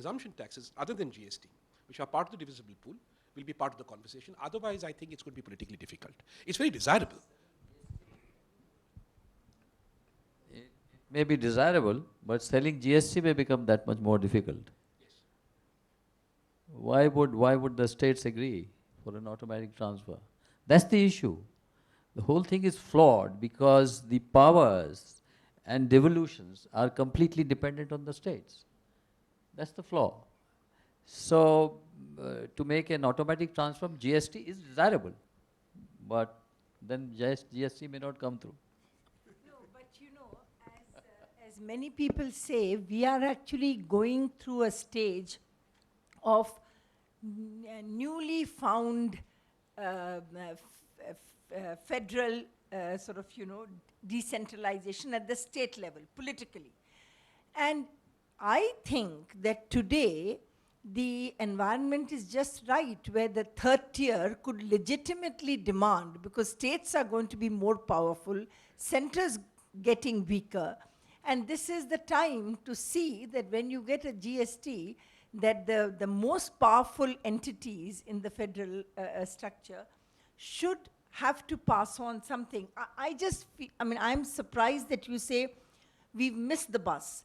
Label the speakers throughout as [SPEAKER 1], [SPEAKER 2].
[SPEAKER 1] consumption taxes other than GST, which are part of the divisible pool, will be part of the conversation. Otherwise, I think it's going to be politically difficult. It's very desirable.
[SPEAKER 2] It may be desirable, but selling GST may become that much more difficult.
[SPEAKER 1] Yes.
[SPEAKER 2] Why would the states agree for an automatic transfer? That's the issue. The whole thing is flawed because the powers and devolutions are completely dependent on the states. That's the flaw. So, to make an automatic transfer, GST is desirable, but then GST may not come through.
[SPEAKER 3] No, but as many people say, we are actually going through a stage of newly found federal decentralization at the state level, politically. And I think that today the environment is just right, where the third tier could legitimately demand, because states are going to be more powerful, centers getting weaker, and this is the time to see that when you get a GST, that the most powerful entities in the federal structure should have to pass on something. I just feel, I'm surprised that you say we've missed the bus.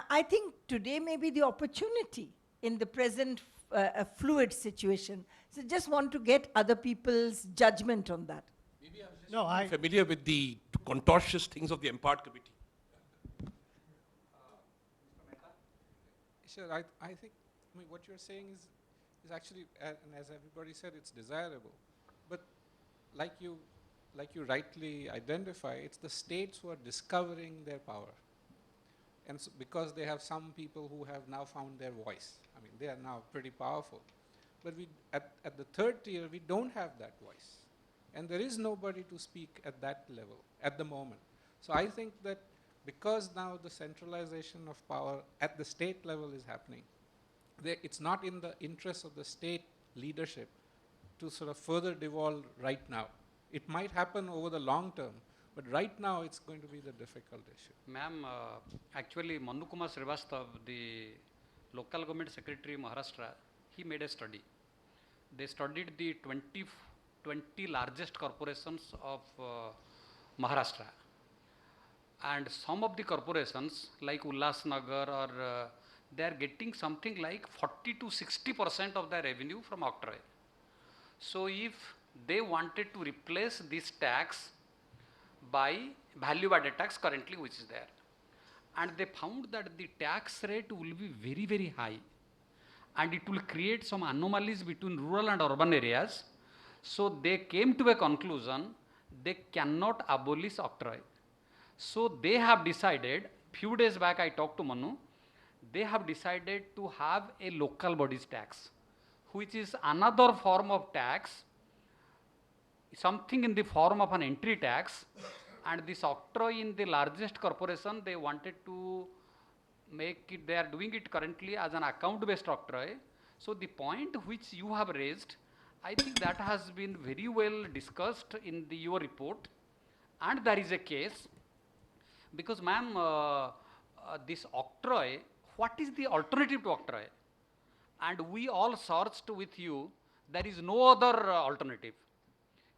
[SPEAKER 3] I think today may be the opportunity in the present fluid situation. So just want to get other people's judgment on that.
[SPEAKER 1] Maybe I'm familiar with the contortious things of the Empowered Committee.
[SPEAKER 4] Sure, I think what you're saying is actually, and as everybody said, it's desirable. But like you rightly identify, it's the states who are discovering their power. And so because they have some people who have now found their voice. They are now pretty powerful. But at the third tier, we don't have that voice. And there is nobody to speak at that level at the moment. So I think that because now the centralization of power at the state level is happening, it's not in the interest of the state leadership to sort of further devolve right now. It might happen over the long term, but right now it's going to be the difficult issue.
[SPEAKER 5] Ma'am, actually Manu Kumar Srivastav, the local government secretary in Maharashtra, he made a study. They studied the 20 largest corporations of Maharashtra. And some of the corporations like Ulhasnagar or they are getting something like 40 to 60% of their revenue from octroi. So if they wanted to replace this tax by value added tax currently which is there, and they found that the tax rate will be very, very high and it will create some anomalies between rural and urban areas. So they came to a conclusion they cannot abolish octroi. So they have decided, few days back I talked to Manu, they have decided to have a local bodies tax, which is another form of tax, something in the form of an entry tax. And this octroi in the largest corporation, they wanted to make it, they are doing it currently as an account based octroi. So the point which you have raised, I think that has been very well discussed in your report, and there is a case. Because ma'am, this octroi, what is the alternative to octroi? And we all searched with you, there is no other alternative.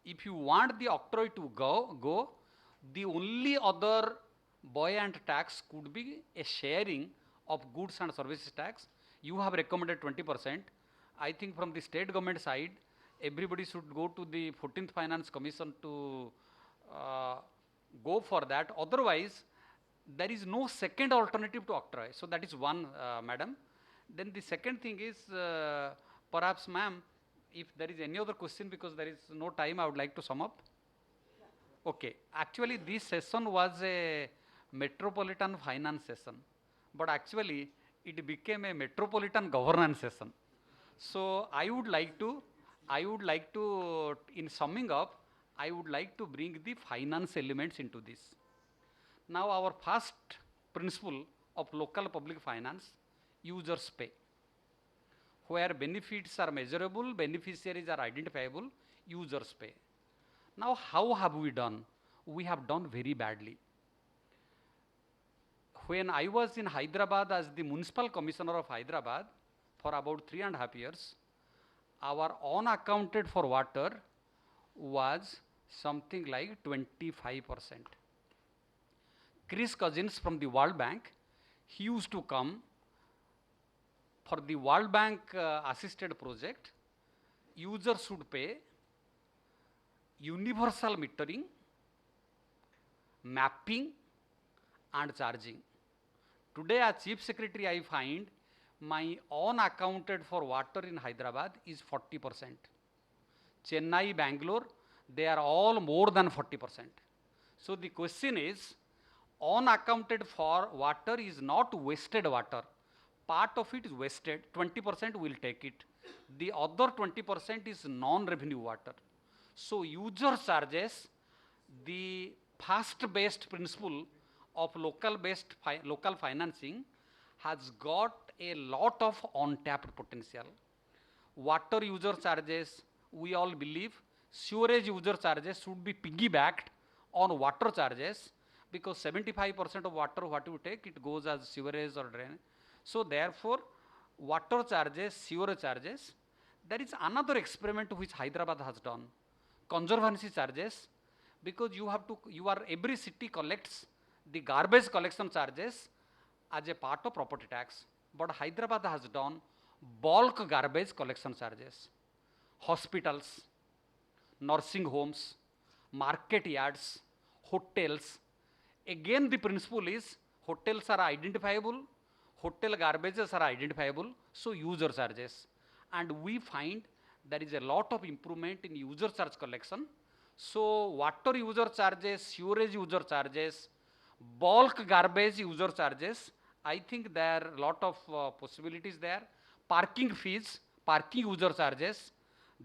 [SPEAKER 5] If you want the octroi to go, the only other buoyant tax could be a sharing of goods and services tax. You have recommended 20%. I think from the state government side, everybody should go to the 14th Finance Commission to go for that. Otherwise, there is no second alternative to octroi. So that is one, madam. Then the second thing is, perhaps ma'am, if there is any other question, because there is no time, I would like to sum up. Okay, actually this session was a metropolitan finance session, but actually it became a metropolitan governance session. So I would like to, in summing up, I would like to bring the finance elements into this. Now our first principle of local public finance, users pay. Where benefits are measurable, beneficiaries are identifiable, users pay. Now how have we done? We have done very badly. When I was in Hyderabad as the Municipal Commissioner of Hyderabad for about 3.5 years, our unaccounted for water was something like 25%. Chris Cousins from the World Bank, he used to come for the World Bank assisted project. Users should pay universal metering, mapping and charging. Today as Chief Secretary I find my unaccounted for water in Hyderabad is 40%. Chennai, Bangalore, they are all more than 40%. So the question is, unaccounted for water is not wasted water. Part of it is wasted, 20% will take it. The other 20% is non-revenue water. So user charges, the fast-based principle of local financing has got a lot of untapped potential. Water user charges, we all believe, sewerage user charges should be piggybacked on water charges, because 75% of water what you take, it goes as sewerage or drain. So therefore, water charges, sewer charges. There is another experiment which Hyderabad has done, conservancy charges, because every city collects the garbage collection charges as a part of property tax. But Hyderabad has done bulk garbage collection charges. Hospitals, nursing homes, market yards, hotels. Again the principle is hotels are identifiable, hotel garbages are identifiable, so user charges. And we find there is a lot of improvement in user charge collection. So water user charges, sewerage user charges, bulk garbage user charges, I think there are a lot of possibilities there. Parking fees, parking user charges,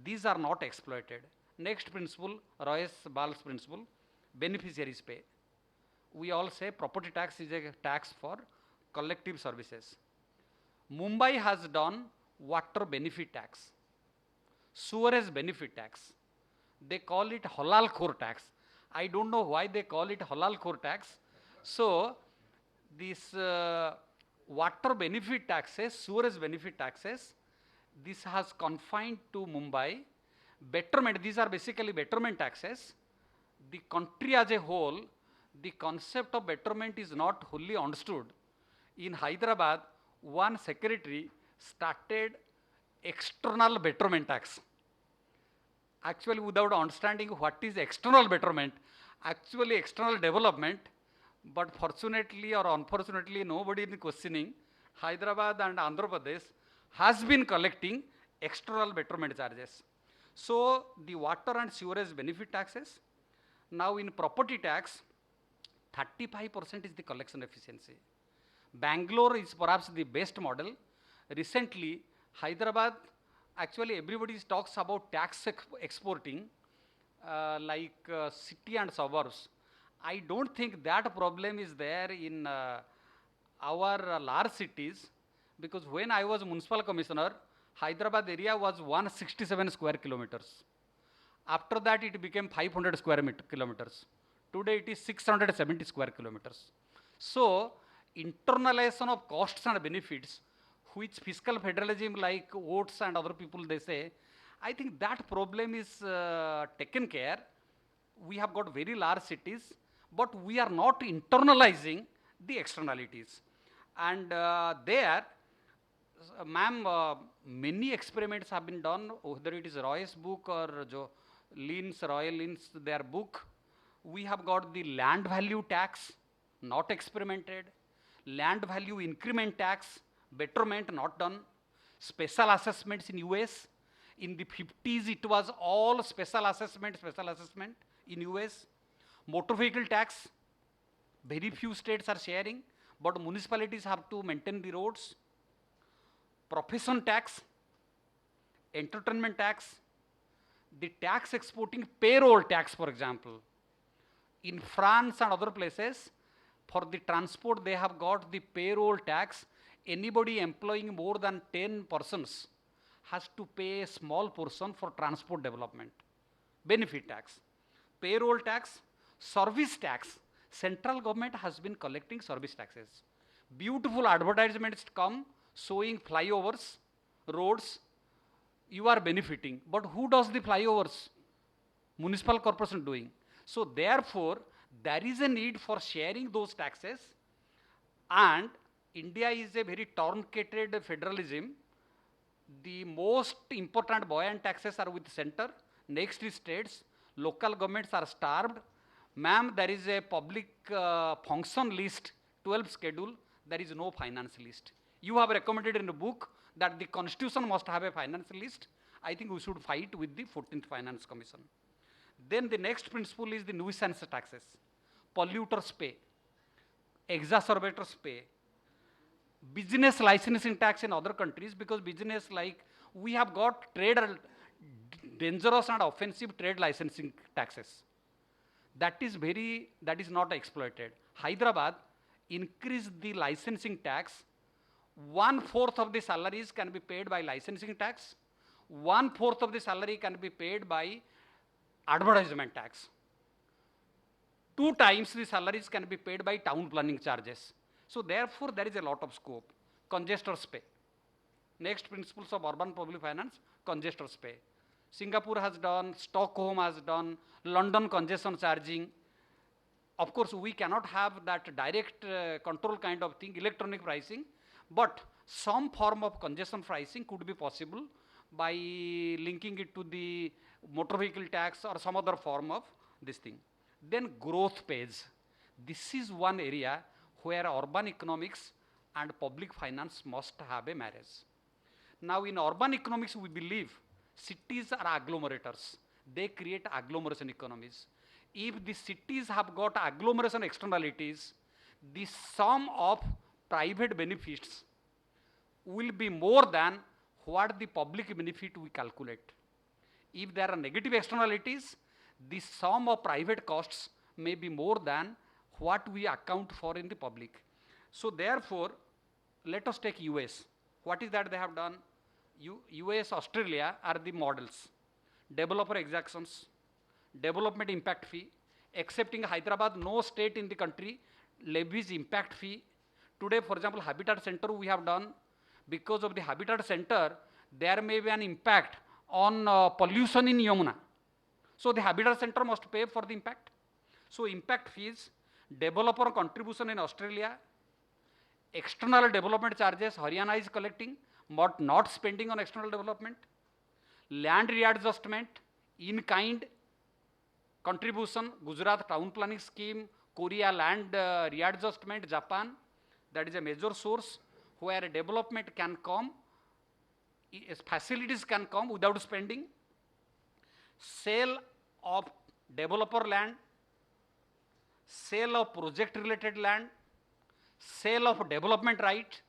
[SPEAKER 5] these are not exploited. Next principle, Bahl's principle, beneficiaries pay. We all say property tax is a tax for collective services. Mumbai has done water benefit tax, sewerage benefit tax. They call it halal khor tax. I don't know why they call it halal khor tax. So this water benefit taxes, sewerage benefit taxes, this has confined to Mumbai. Betterment, these are basically betterment taxes. The country as a whole, the concept of betterment is not wholly understood. In Hyderabad, one secretary started external betterment tax. Actually, without understanding what is external betterment, actually external development, but fortunately or unfortunately, nobody is questioning. Hyderabad and Andhra Pradesh has been collecting external betterment charges. So the water and sewerage benefit taxes. Now in property tax, 35% is the collection efficiency. Bangalore is perhaps the best model. Recently, Hyderabad, actually everybody talks about tax exporting, like city and suburbs. I don't think that problem is there in our large cities, because when I was municipal commissioner, Hyderabad area was 167 square kilometers. After that, it became 500 square kilometers. Today, it is 670 square kilometers. So, internalization of costs and benefits, which fiscal federalism like Oates and other people they say, I think that problem is taken care. We have got very large cities, but we are not internalizing the externalities. And there, ma'am, many experiments have been done, whether it is Roy's book or Roy Linn's, their book. We have got the land value tax, not experimented. Land value increment tax, betterment not done. Special assessments in US. In the 50s, it was all special assessment in US. Motor vehicle tax, very few states are sharing, but municipalities have to maintain the roads. Profession tax, entertainment tax, the tax exporting payroll tax, for example. In France and other places, for the transport, they have got the payroll tax. Anybody employing more than 10 persons has to pay a small portion for transport development. Benefit tax, payroll tax, service tax. Central government has been collecting service taxes. Beautiful advertisements come showing flyovers, roads, you are benefiting. But who does the flyovers? Municipal corporation doing. So therefore, there is a need for sharing those taxes, and India is a very truncated federalism. The most important buoyant taxes are with center, next is states, local governments are starved. Ma'am, there is a public function list, 12 schedule, there is no finance list. You have recommended in the book that the constitution must have a finance list. I think we should fight with the 14th Finance Commission. Then the next principle is the nuisance taxes. Polluters pay, exacerbators pay. Business licensing tax in other countries, because business, like we have got trade, dangerous and offensive trade licensing taxes. That is not exploited. Hyderabad increased the licensing tax. 1/4 of the salaries can be paid by licensing tax. 1/4 of the salary can be paid by advertisement tax. 2 times the salaries can be paid by town planning charges. So therefore, there is a lot of scope. Congestors pay. Next principles of urban public finance, congestors pay. Singapore has done, Stockholm has done, London congestion charging. Of course, we cannot have that direct control kind of thing, electronic pricing, but some form of congestion pricing could be possible by linking it to the motor vehicle tax or some other form of this thing. Then growth pays. This is one area where urban economics and public finance must have a marriage. Now in urban economics, we believe cities are agglomerators. They create agglomeration economies. If the cities have got agglomeration externalities, the sum of private benefits will be more than what the public benefit we calculate. If there are negative externalities, the sum of private costs may be more than what we account for in the public. So therefore, let us take US. What is that they have done? US, Australia are the models. Developer exactions, development impact fee, excepting Hyderabad, no state in the country levies impact fee. Today, for example, Habitat Center we have done. Because of the Habitat Center, there may be an impact on pollution in Yamuna. So the Habitat Center must pay for the impact. So impact fees, developer contribution in Australia, external development charges Haryana is collecting, but not spending on external development, land readjustment, in kind contribution, Gujarat town planning scheme, Korea land readjustment, Japan, that is a major source where development can come, facilities can come without spending. Sale of developer land, sale of project related land, sale of development right.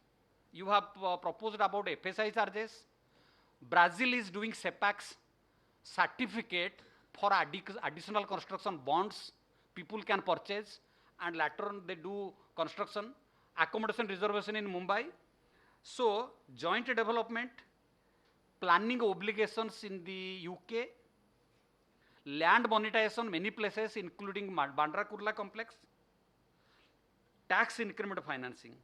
[SPEAKER 5] You have proposed about FSI charges. Brazil is doing SEPACs, certificate for additional construction bonds. People can purchase and later on they do construction. Accommodation reservation in Mumbai. So joint development, planning obligations in the UK, land monetization many places including Bandra Kurla complex, tax increment financing.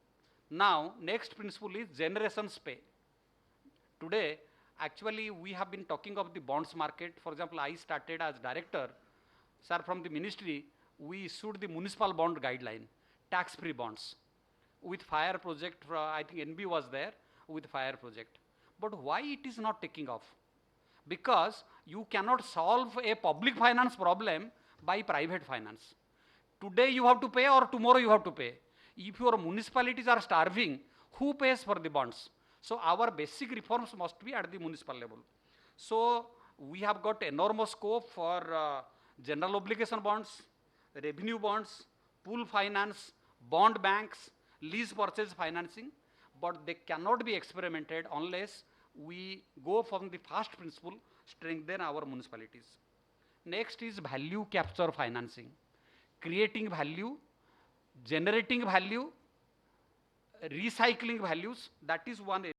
[SPEAKER 5] Now next principle is generations pay. Today actually we have been talking of the bonds market. For example, I started as director. Sir, from the ministry we issued the municipal bond guideline, tax free bonds with fire project. I think NB was there with fire project. But why it is not taking off? Because you cannot solve a public finance problem by private finance. Today you have to pay or tomorrow you have to pay. If your municipalities are starving, who pays for the bonds? So our basic reforms must be at the municipal level. So we have got enormous scope for general obligation bonds, revenue bonds, pool finance, bond banks, lease purchase financing, but they cannot be experimented unless we go from the first principle, strengthen our municipalities. Next is value capture financing, creating value, generating value, recycling values. That is one area.